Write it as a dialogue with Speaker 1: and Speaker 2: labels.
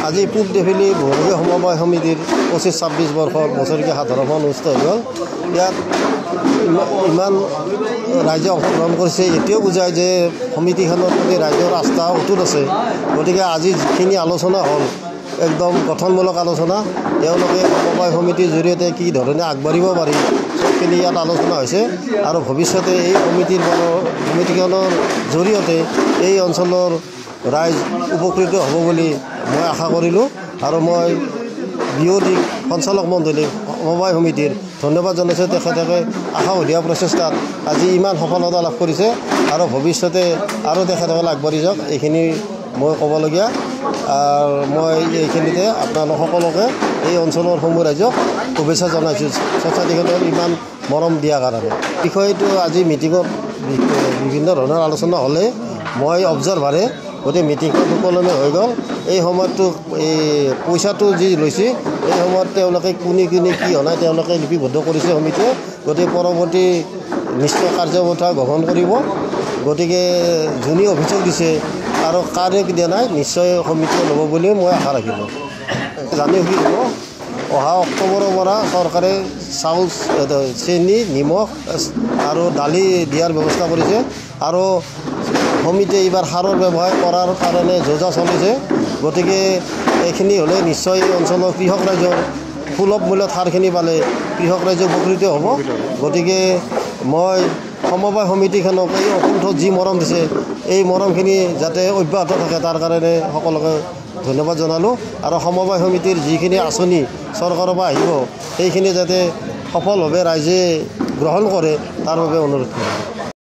Speaker 1: আজি পূব দেফিলি বহুমুখী সমবায় সমিতিৰ 25-26 বৰ্ষৰ বছৰীয়া সাধাৰণ অনুষ্ঠিত হৈ গ'ল। ইয়াত ইমান ৰাইজে অংশগ্ৰহণ কৰিছে, এতিয়াও বুজায় যে সমিতিখনৰ প্ৰতি ৰাইজৰ আস্থা অটুট আছে। গতিকে আজি যিখিনি আলোচনা হ'ল একদম গঠনমূলক আলোচনা, তেওঁলোকে সমবায় সমিতিৰ জৰিয়তে কি ধৰণে আগবাঢ়িব পাৰি সবখিনি ইয়াত আলোচনা হৈছে আৰু ভৱিষ্যতে এই সমিতিখনৰ জৰিয়তে এই অঞ্চলৰ ৰাইজ উপকৃত হ'ব বুলি মই আশা কৰিলোঁ আৰু মই বিৰোধী সঞ্চালক মণ্ডলী সমবায় সমিতিৰ ধন্যবাদ জনাইছোঁ। তেখেতে আশাবহীয়া প্ৰচেষ্টাত আজি ইমান সফলতা লাভ কৰিছে আৰু ভৱিষ্যতে আৰু তেখেতসকলে আগবাঢ়ি যাওক, এইখিনি মই ক'বলগীয়া। মই এইখিনিতে আপোনালোক সকলোকে এই অঞ্চলৰ সমূহ ৰাইজক শুভেচ্ছা জনাইছোঁ ছ'চাইটিখনৰ ইমান মৰম দিয়াৰ কাৰণে। বিষয়টো আজি মিটিঙত বিভিন্ন ধৰণৰ আলোচনা হ'লে মই অবজাৰ্ভাৰে গতিকে মিটিংখন সুকলমে হৈ গ'ল। এই সময়তো এই পইচাটো যি লৈছে এই সময়ত তেওঁলোকে কোনে কি হোৱা নাই তেওঁলোকে লিপিবদ্ধ কৰিছে সমিতিয়ে। গতিকে পৰৱৰ্তী নিশ্চয় কাৰ্যপন্থা গ্ৰহণ কৰিব। গতিকে যোনে অভিযোগ দিছে আৰু কাৰে দিয়া নাই নিশ্চয় সমিতিয়ে ল'ব বুলি মই আশা ৰাখিলোঁ। জানি কি হ'ব, অহা অক্টোবৰৰ পৰা চৰকাৰে চাউল, চেনি, নিমখ আৰু দালি দিয়াৰ ব্যৱস্থা কৰিছে আৰু সমিতিয়ে এইবাৰ সাৰৰ ব্যৱহাৰ কৰাৰ কাৰণে যোজা চলিছে। গতিকে এইখিনি হ'লে নিশ্চয় এই অঞ্চলৰ কৃষক ৰাইজৰ সুলভ মূল্যত সাৰখিনি পালে কৃষক ৰাইজ উপকৃত হ'ব। গতিকে মই সমবায় সমিতিখনক এই অকুণ্ঠ যি মৰম দিছে এই মৰমখিনি যাতে অব্যাহত থাকে তাৰ কাৰণে সকলোকে ধন্যবাদ জনালোঁ আৰু সমবায় সমিতিৰ যিখিনি আঁচনি চৰকাৰৰ পৰা আহিব সেইখিনি যাতে সফলভাৱে ৰাইজে গ্ৰহণ কৰে তাৰ বাবে অনুৰোধ কৰিলোঁ।